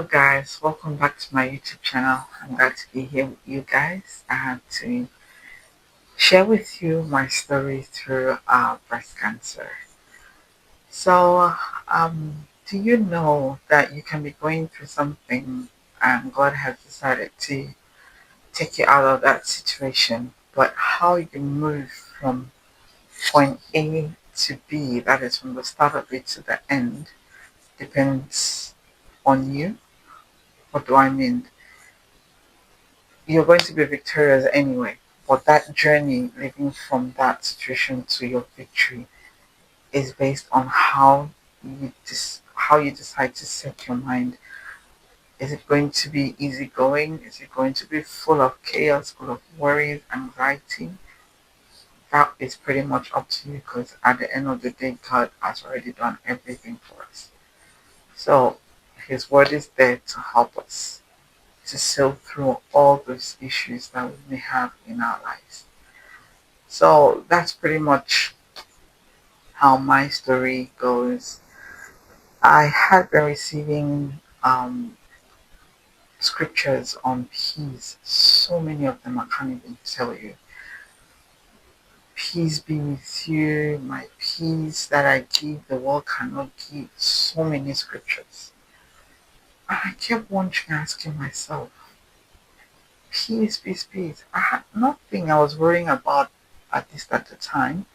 guys, welcome back to my YouTube channel. I'm glad to be here with you guys and to share with you my story through breast cancer. Do you know that you can be going through something and God has decided to take you out of that situation, but how you move from point A to B, that is from the start of it to the end, depends on you. What do I mean? You're going to be victorious anyway. But that journey, living from that situation to your victory, is based on how you decide to set your mind. Is it going to be easygoing? Is it going to be full of chaos, full of worries, anxiety? That is pretty much up to you because at the end of the day, God has already done everything for us. So His word is there to help us to sail through all those issues that we may have in our lives. So that's pretty much how my story goes. I had been receiving scriptures on peace, so many of them I can't even tell you. Peace be with you, my peace that I give, the world cannot give. So many scriptures. And I kept wondering, asking myself, peace, peace, peace. I had nothing I was worrying about, at least at the time.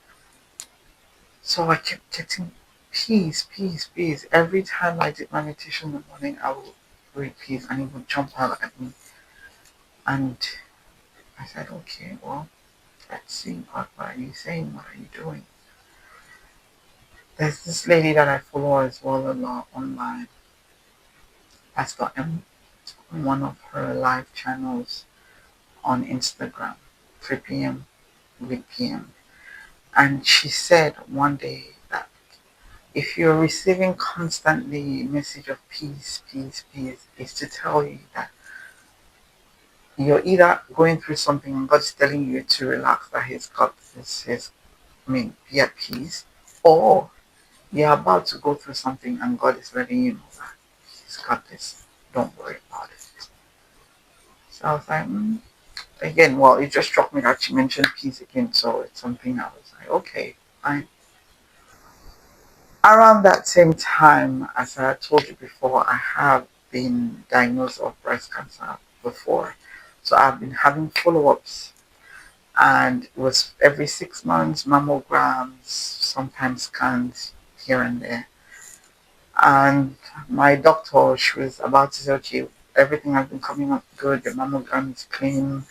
So I kept getting peace, peace, peace. Every time I did my meditation in the morning, I would read peace and it would jump out at me. And I said, okay, well, let's see, what are you saying? What are you doing? There's this lady that I follow as well a lot online, Pastor M, on one of her live channels on Instagram, 3 p.m., 8 p.m. And she said one day that if you're receiving constantly a message of peace, peace, peace, is to tell you that you're either going through something and God's telling you to relax, that He's got this, be at peace, or you're about to go through something and God is letting you know that He's got this. Don't worry about it. So I was like, again, well, it just struck me that she mentioned peace again, so it's something I was like, okay, fine. Around that same time, as I told you before, I have been diagnosed of breast cancer before. So I've been having follow-ups and it was every 6 months, mammograms, sometimes scans here and there. And my doctor, she was about to say, okay, everything has been coming up good, the mammogram is clean,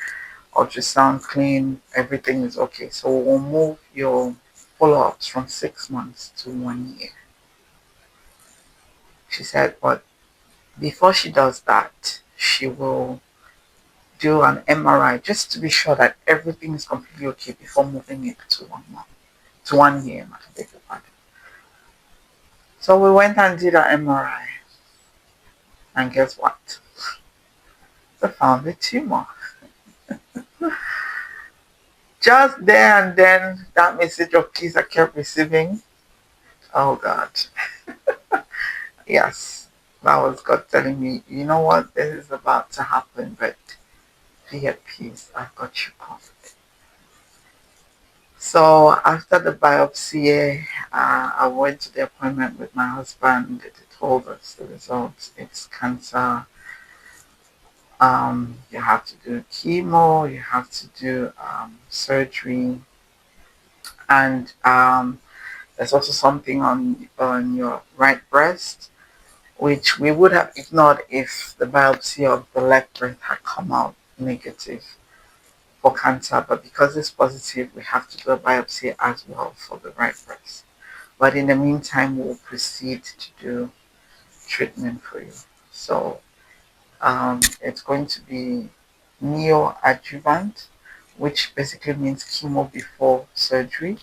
ultrasound clean, everything is okay. So we'll move your follow-ups from 6 months to 1 year. She said, but before she does that, she will do an MRI just to be sure that everything is completely okay before moving it to 1 month, to 1 year, I beg your pardon. So we went and did an MRI, and guess what? They found a tumor. Just there and then, that message of peace I kept receiving. Oh God, yes, that was God telling me, you know what, this is about to happen, but be at peace. I've got you covered. So after the biopsy, I went to the appointment with my husband. They told us the results. It's cancer. You have to do chemo. You have to do surgery, and there's also something on your right breast, which we would have ignored if the biopsy of the left breast had come out negative for cancer. But because it's positive, we have to do a biopsy as well for the right breast. But in the meantime, we'll proceed to do treatment for you. So it's going to be neoadjuvant, which basically means chemo before surgery.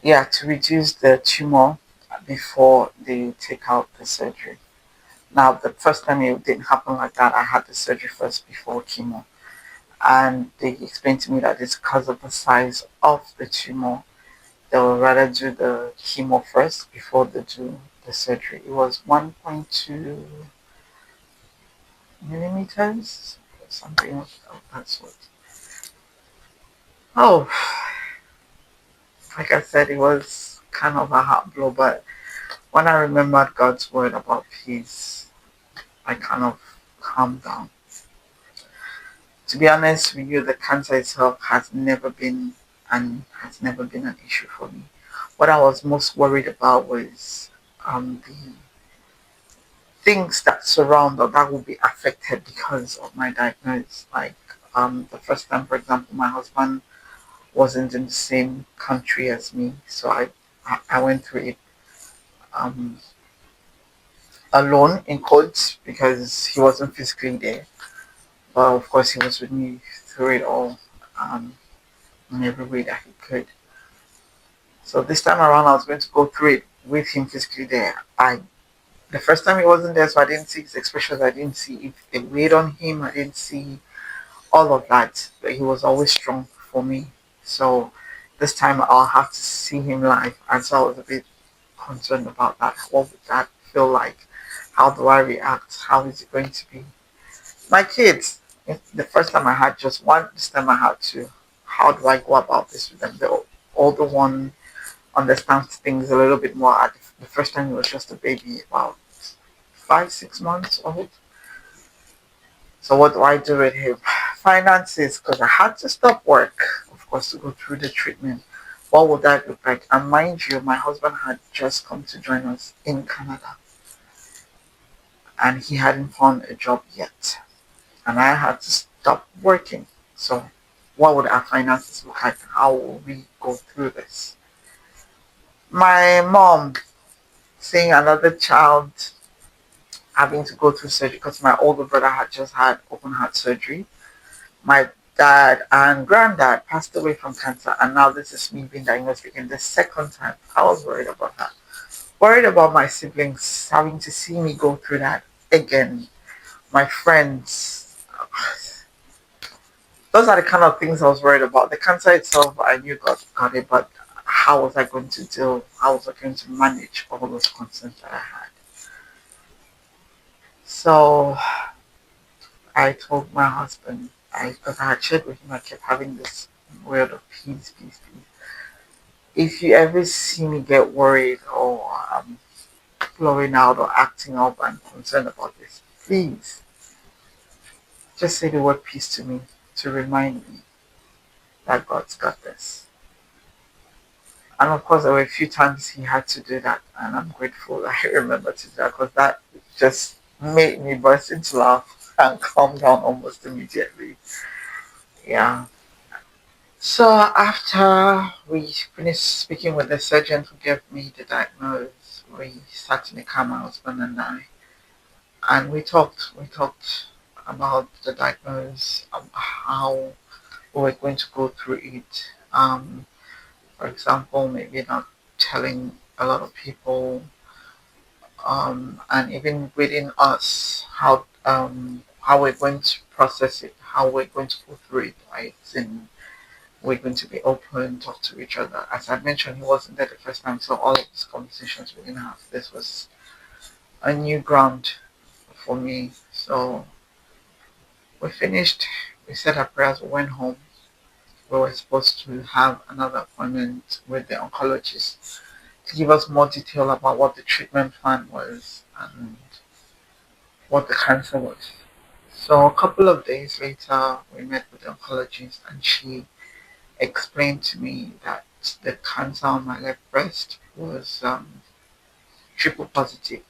Yeah, to reduce the tumor before they take out the surgery. Now, the first time it didn't happen like that, I had the surgery first before chemo. And they explained to me that it's because of the size of the tumor. They'll rather do the chemo first before they do the surgery. It was 1.2 millimeters, something of that sort. Oh, like I said, it was kind of a hard blow, but when I remembered God's word about peace, I kind of calmed down. To be honest with you, the cancer itself has never been an issue for me. What I was most worried about was the things that surround or that will be affected because of my diagnosis. Like the first time, for example, my husband wasn't in the same country as me, so I went through it um, alone in quotes because he wasn't physically there. But of course, he was with me through it all um, in every way that he could. So this time around, I was going to go through it with him physically there. I The first time he wasn't there, so I didn't see his expressions. I didn't see if it weighed on him. I didn't see all of that. But he was always strong for me. So this time I'll have to see him live, and so I was a bit concerned about that. What would that feel like? How do I react? How is it going to be? My kids. The first time I had just one. This time I had two. How do I go about this with them? The older one understands things a little bit more. The first time he was just a baby, about 5, 6 months old. So what do I do with him? Finances, because I had to stop work, of course, to go through the treatment. What would that look like? And mind you, my husband had just come to join us in Canada, and he hadn't found a job yet, and I had to stop working. So what would our finances look like? How will we go through this? My mom seeing another child having to go through surgery because my older brother had just had open heart surgery. My dad and granddad passed away from cancer, and now this is me being diagnosed again the second time. I was worried about that. Worried about my siblings having to see me go through that again. My friends. Those are the kind of things I was worried about. The cancer itself, I knew God got it, but how was I going to deal? How was I going to manage all those concerns that I had? So I told my husband, because I had shared with him, I kept having this word of peace, peace, peace. If you ever see me get worried or blowing out or acting up and concerned about this, please just say the word peace to me to remind me that God's got this. And of course, there were a few times he had to do that, and I'm grateful that he remembered to do that because that just made me burst into laugh and calm down almost immediately. Yeah. So after we finished speaking with the surgeon who gave me the diagnosis, we sat in the car, my husband and I, and we talked. We talked about the diagnosis, how we were going to go through it. For example, maybe not telling a lot of people, and even within us, how we're going to process it, how we're going to go through it, right? And we're going to be open, talk to each other. As I mentioned, he wasn't there the first time, so all of these conversations we didn't have. This was a new ground for me. So we finished, we said our prayers, we went home. We were supposed to have another appointment with the oncologist to give us more detail about what the treatment plan was and what the cancer was. So a couple of days later, we met with the oncologist and she explained to me that the cancer on my left breast was triple positive.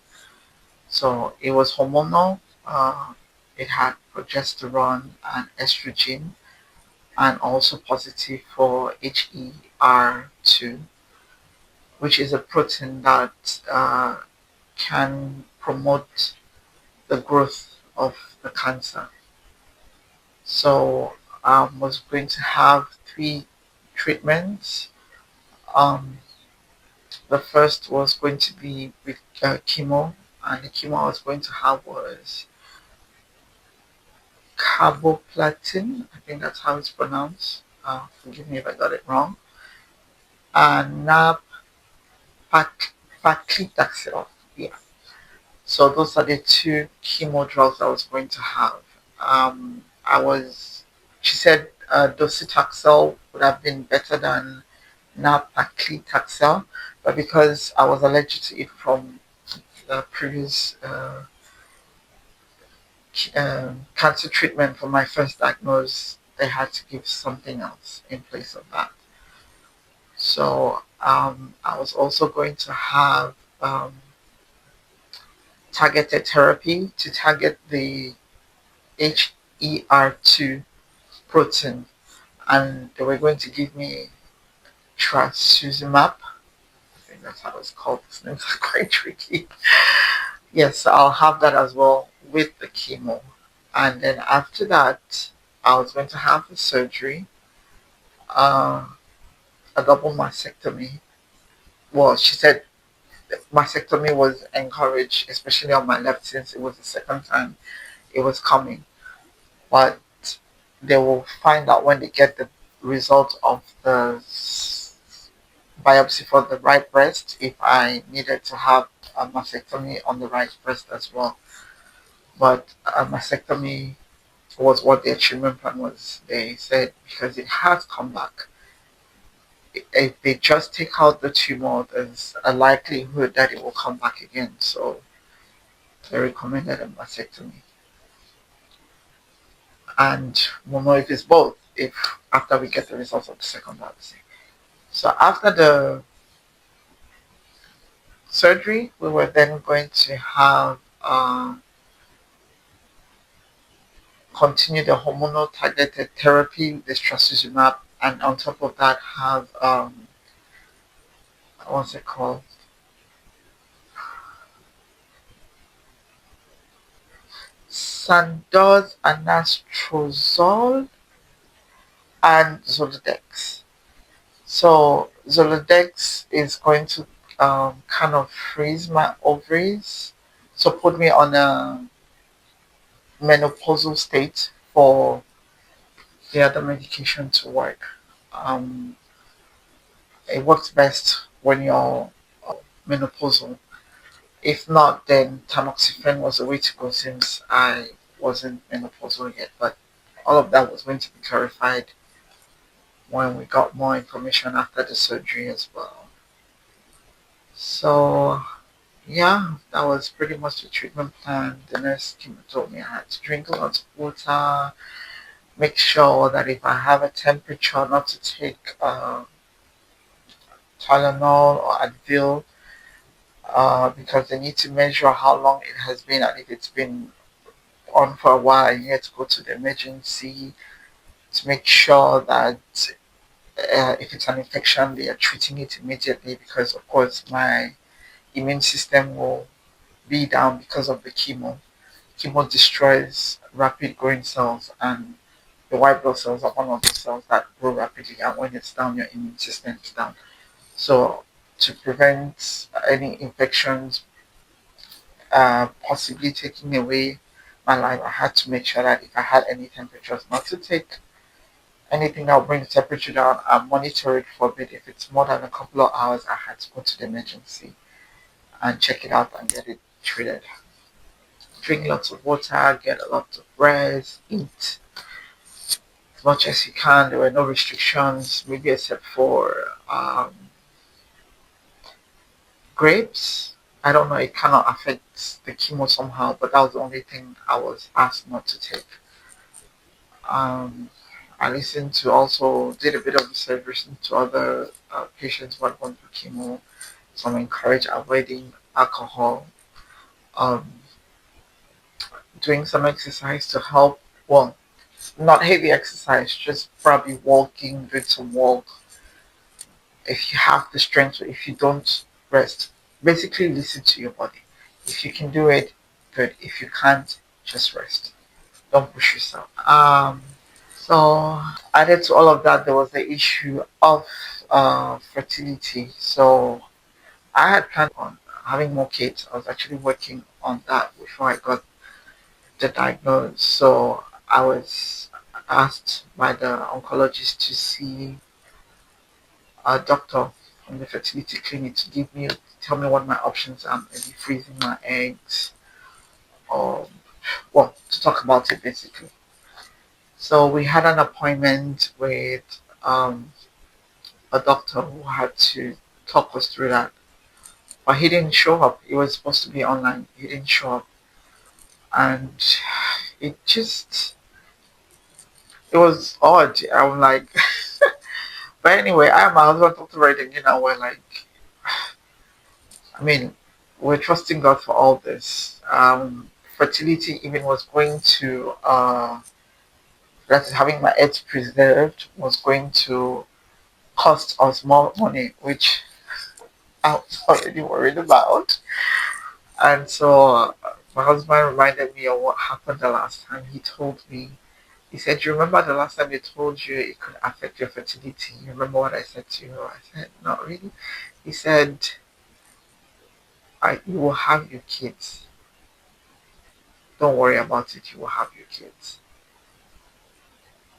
So it was hormonal. It had progesterone and estrogen, and also positive for HER2, which is a protein that can promote the growth of the cancer. So I was going to have three treatments. Um, the first was going to be with chemo, and the chemo I was going to have was carboplatin. I think that's how it's pronounced. Forgive me if I got it wrong. And nab paclitaxel. Yeah. So those are the two chemo drugs I was going to have. I was, she said docetaxel would have been better than nab-paclitaxel, but because I was allergic to it from the previous cancer treatment for my first diagnosis, they had to give something else in place of that. So I was also going to have targeted therapy to target the HER2 protein, and they were going to give me trastuzumab. I think that's how it's called. This name's quite tricky. Yes, I'll have that as well with the chemo. And then after that, I was going to have the surgery, uh, a double mastectomy. Well, she said mastectomy was encouraged, especially on my left, since it was the second time it was coming. But they will find out when they get the result of the biopsy for the right breast if I needed to have a mastectomy on the right breast as well. But a mastectomy was what their treatment plan was. They said because it has come back, if they just take out the tumor, there's a likelihood that it will come back again. So they recommended a mastectomy. And we'll know if it's both if after we get the results of the second biopsy. So after the surgery, we were then going to have continue the hormonal targeted therapy with the trastuzumab, and on top of that have what's it called? Sandoz, anastrozole, and Zoladex. So Zoladex is going to kind of freeze my ovaries, so put me on a menopausal state for the other medication to work. Um, it works best when you're menopausal. If not, then tamoxifen was the way to go since I wasn't menopausal yet. But all of that was going to be clarified when we got more information after the surgery as well. So yeah, that was pretty much the treatment plan. The nurse came and told me I had to drink a lot of water, make sure that if I have a temperature, not to take Tylenol or Advil, because they need to measure how long it has been, and if it's been on for a while, you need to go to the emergency to make sure that if it's an infection, they are treating it immediately because, of course, my immune system will be down because of the chemo. Chemo destroys rapid growing cells, and the white blood cells are one of the cells that grow rapidly, and when it's down, your immune system is down. So, to prevent any infections possibly taking away my life, I had to make sure that if I had any temperatures, not to take anything that will bring the temperature down and monitor it for a bit. If it's more than a couple of hours, I had to go to the emergency and check it out and get it treated. Drink lots of water, get a lot of rest, eat as much as you can. There were no restrictions, maybe except for grapes. I don't know, it kind of affects the chemo somehow, but that was the only thing I was asked not to take. Um, I listened to also did a bit of research, listened to other patients who had gone through chemo. So I'm encouraged avoiding alcohol, um, doing some exercise to help. Well, not heavy exercise, just probably walking, doing some walk. If you have the strength, if you don't, rest. Basically, listen to your body. If you can do it, good. If you can't, just rest. Don't push yourself. So added to all of that, there was the issue of fertility. So I had planned on having more kids. I was actually working on that before I got the diagnosis. So I was asked by the oncologist to see a doctor from the fertility clinic to give me tell me what my options are. Maybe freezing my eggs, well, to talk about it basically. So we had an appointment with um, a doctor who had to talk us through that. But he didn't show up. He was supposed to be online. He didn't show up. And it just, it was odd. I'm like, but anyway, I and my husband talked about it again and we're like, I mean, we're trusting God for all this. Fertility even was going to, that is having my eggs preserved was going to cost us more money, which I was already worried about. And so my husband reminded me of what happened the last time. He told me, he said, "You remember the last time they told you it could affect your fertility? You remember what I said to you?" I said, "Not really." He said, "You will have your kids. Don't worry about it. You will have your kids."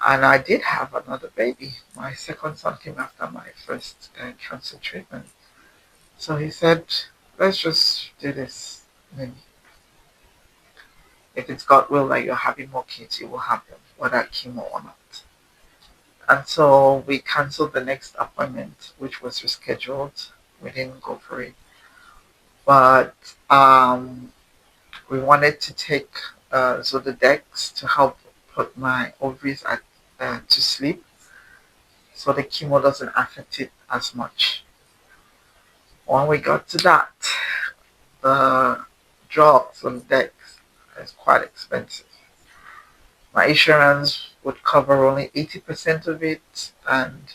And I did have another baby. My second son came after my first cancer treatment. So he said, "Let's just do this. I mean, if it's God will that you're having more kids, you will have them, whether chemo or not." And so we canceled the next appointment, which was rescheduled. We didn't go for it. But we wanted to take Zodidex to help put my ovaries to sleep so the chemo doesn't affect it as much. When we got to that, the drugs Zodidex is quite expensive. My insurance would cover only 80% of it, and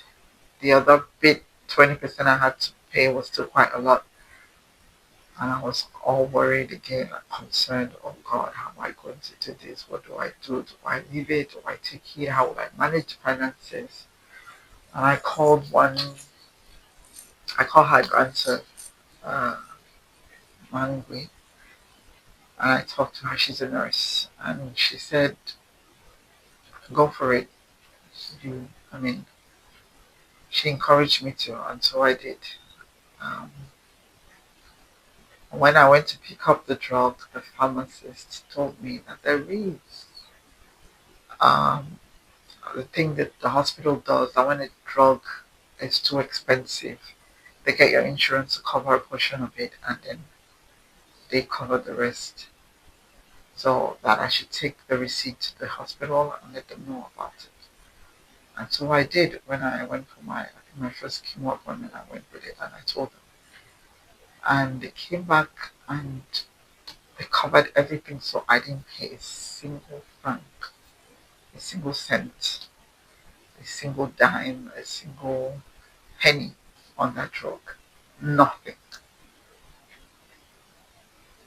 the other bit, 20% I had to pay, was still quite a lot. And I was all worried again, like concerned. Oh God, how am I going to do this? What do I do? Do I leave it? Do I take it? How will I manage finances? And I called her grandson, uh, Mangui, and I talked to her. She's a nurse, and she said, "Go for it." I mean, she encouraged me to, and so I did. Um, when I went to pick up the drug, the pharmacist told me that there is um, the thing that the hospital does, that when a drug is too expensive, they get your insurance to cover a portion of it and then they cover the rest. So that I should take the receipt to the hospital and let them know about it. And so I did. When I went for my first chemo appointment, I went with it and I told them. And they came back and they covered everything, so I didn't pay a single franc, a single cent, a single dime, a single penny on that drug. Nothing.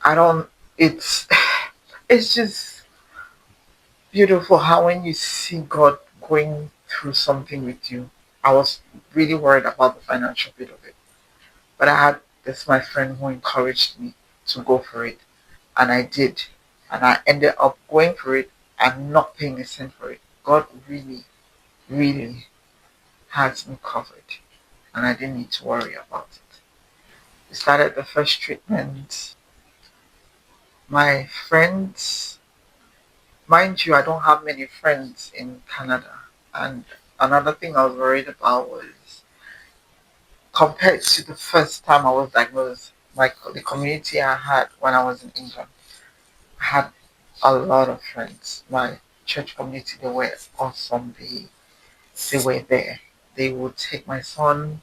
I don't. It's it's just beautiful how when you see God going through something with you. I was really worried about the financial bit of it, but I had this my friend who encouraged me to go for it, and I did, and I ended up going for it and not paying a cent for it. God really, really has me covered, and I didn't need to worry about it. We started the first treatment. My friends, mind you, I don't have many friends in Canada. And another thing I was worried about was compared to the first time I was diagnosed, the community I had when I was in England, I had a lot of friends. My church community, they were awesome. They were there. They would take my son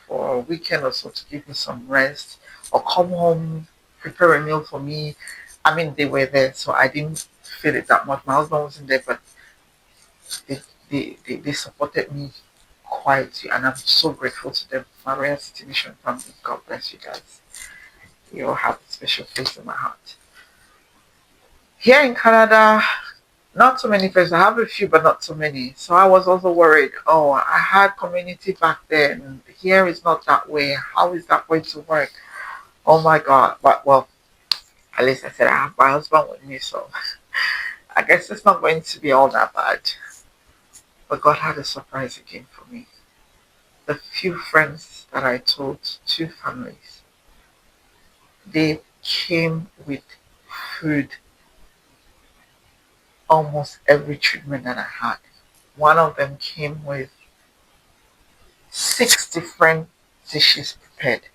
for a weekend or so to give me some rest or come home, prepare a meal for me. I mean, they were there, so I didn't feel it that much. My husband wasn't there, but they, they supported me quite, and I'm so grateful to them. My Royal City Mission family, God bless you guys. You all have a special place in my heart. Here in Canada, not so many friends. I have a few, but not so many. So I was also worried. Oh, I had community back then. Here is not that way. How is that going to work? Oh my God. But well, at least I said I have my husband with me, so I guess it's not going to be all that bad. But God had a surprise again for me. The few friends that I told, two families, they came with food almost every treatment that I had. One of them came with 6 different dishes prepared.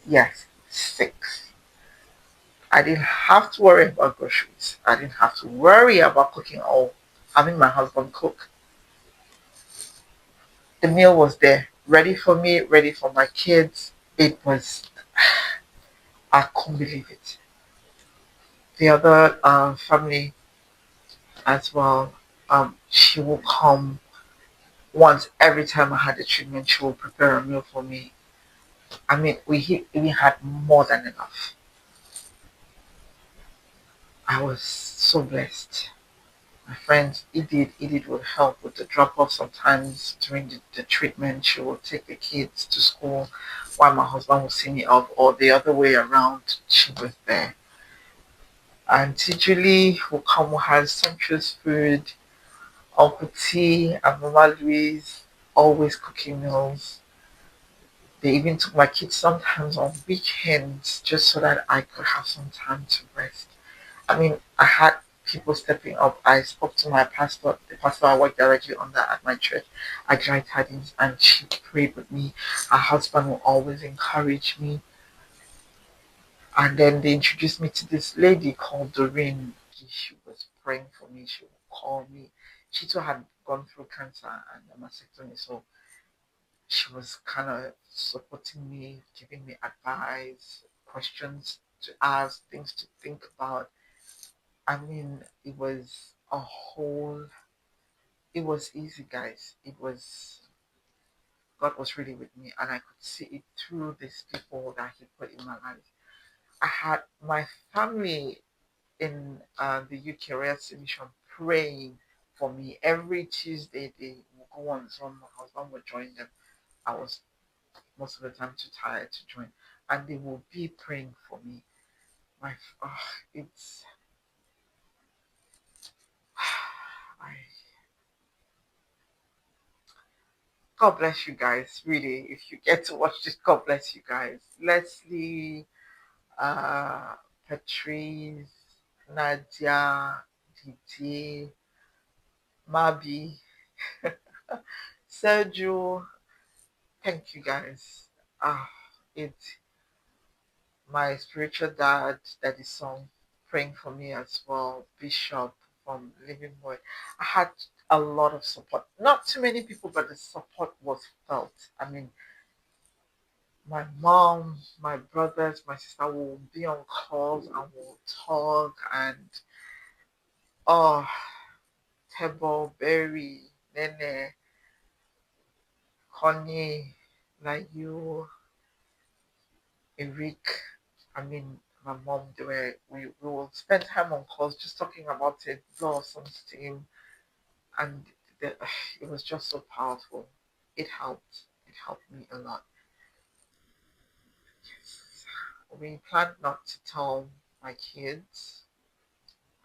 Yes, 6. I didn't have to worry about groceries. I didn't have to worry about cooking or having my husband cook. The meal was there, ready for me, ready for my kids. It was, I couldn't believe it. The other family as well, she will come once every time I had the treatment. She will prepare a meal for me. I mean, we had more than enough. I was so blessed. My friend Edith would help with the drop off sometimes during the treatment. She would take the kids to school while my husband would see me off, or the other way around. She was there. Auntie Julie who come who has sumptuous food. Uncle T and Mama Louise always cooking meals. They even took my kids sometimes on weekends just so that I could have some time to rest. I mean, I had people stepping up. I spoke to my pastor, the pastor I worked directly under at my church, at Giant Tidings, and she prayed with me. Her husband will always encourage me. And then they introduced me to this lady called Doreen. She was praying for me. She would call me. She too had gone through cancer and a mastectomy, so she was kind of supporting me, giving me advice, questions to ask, things to think about. I mean, it was easy, guys. God was really with me, and I could see it through these people that He put in my life. I had my family in the UK Royal Mission praying for me every Tuesday. They would go on Zoom. My husband would join them. I was most of the time too tired to join, and they will be praying for me. My, oh, it's I God bless you guys. Really, if you get to watch this, God bless you guys. Leslie, uh, Patrice, Nadia, Didier, Mabi, Sergio. Thank you guys. It my spiritual dad, Daddy Song, praying for me as well. Bishop from Living Word. I had a lot of support. Not too many people, but the support was felt. I mean, my mom, my brothers, my sister will be on calls and will talk and oh Tebo, Berry, Nene, Connie, like you, Eric. I mean my mom we will spend time on calls just talking about it, blow some steam and the, it was just so powerful. It helped. It helped me a lot. Yes. We planned not to tell my kids,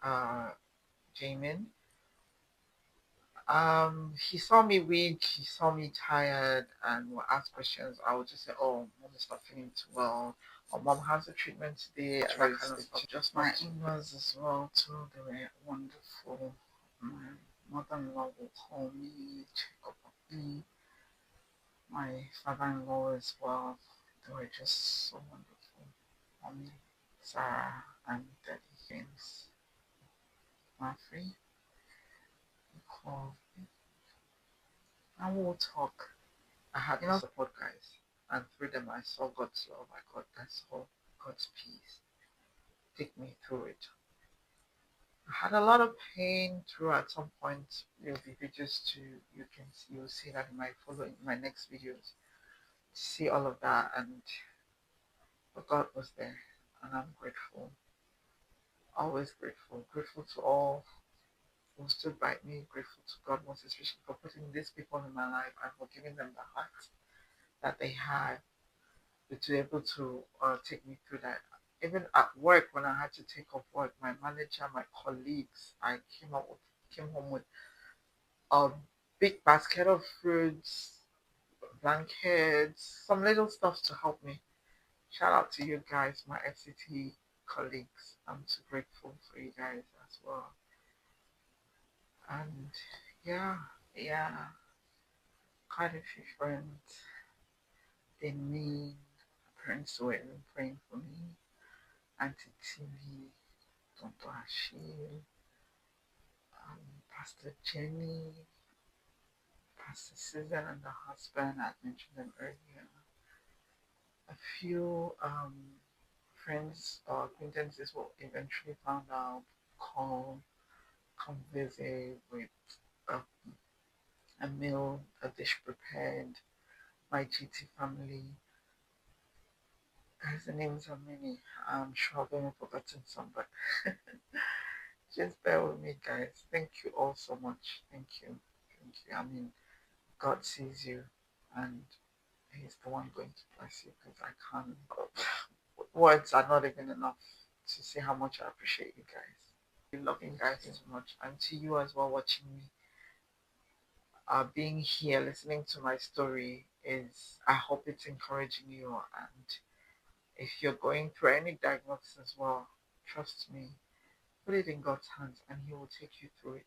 uh Jamin. He saw me weak, he saw me tired, and would ask questions. I would just say, "Oh, mom is not feeling too well," or "Mom, how's the treatment today?" And that kind of stuff. Just my in-laws as well too. They were wonderful. My mother-in-law will call me, check up on me. My father-in-law as well. They were just so wonderful. Mommy, Sarah, and Daddy James, Murphy, call, and we'll talk. I had enough support, guys, and through them I saw God's love. I saw God's peace take me through it. I had a lot of pain through at some point. There'll be videos too. You'll see that in my next videos. See all of that, and but God was there, and I'm grateful. Always grateful. Grateful to all who stood by me. Grateful to God most especially for putting these people in my life and for giving them the heart that they had to be able to take me through that. Even at work, when I had to take off work, my manager, my colleagues, I came home with a big basket of fruits, blankets, some little stuff to help me. Shout out to you guys, my FCT colleagues. I'm so grateful for you guys as well. And yeah, yeah, quite a few friends in me, parents who were even praying for me, Auntie Tilly, Tonto Achille, Pastor Jenny, Pastor Susan and her husband, I mentioned them earlier. A few friends or acquaintances who eventually found out, call, come visit with a, a meal, a dish prepared. My GT family, guys, the names are many. I'm sure I've even forgotten some, but just bear with me, guys. Thank you all so much. Thank you. Thank you. I mean, God sees you, and He's the one going to bless you because I can't. Words are not even enough to say how much I appreciate you guys. I love you guys so much, and to you as well watching me. Being here, listening to my story is. I hope it's encouraging you, and if you're going through any diagnosis as well, trust me, put it in God's hands and He will take you through it.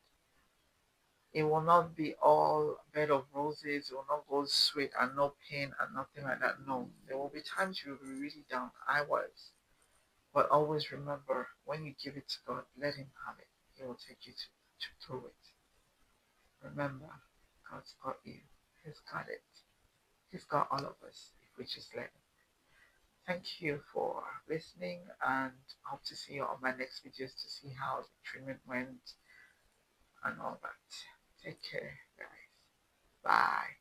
It will not be all bed of roses, it will not go sweet and no pain and nothing like that. No, there will be times you'll be really down. I was. But always remember, when you give it to God, let Him have it. He will take you through it. Remember, God's got you. He's got it. He's got all of us if we just let Him. Thank you for listening and hope to see you on my next videos to see how the treatment went and all that. Take care, guys. Bye.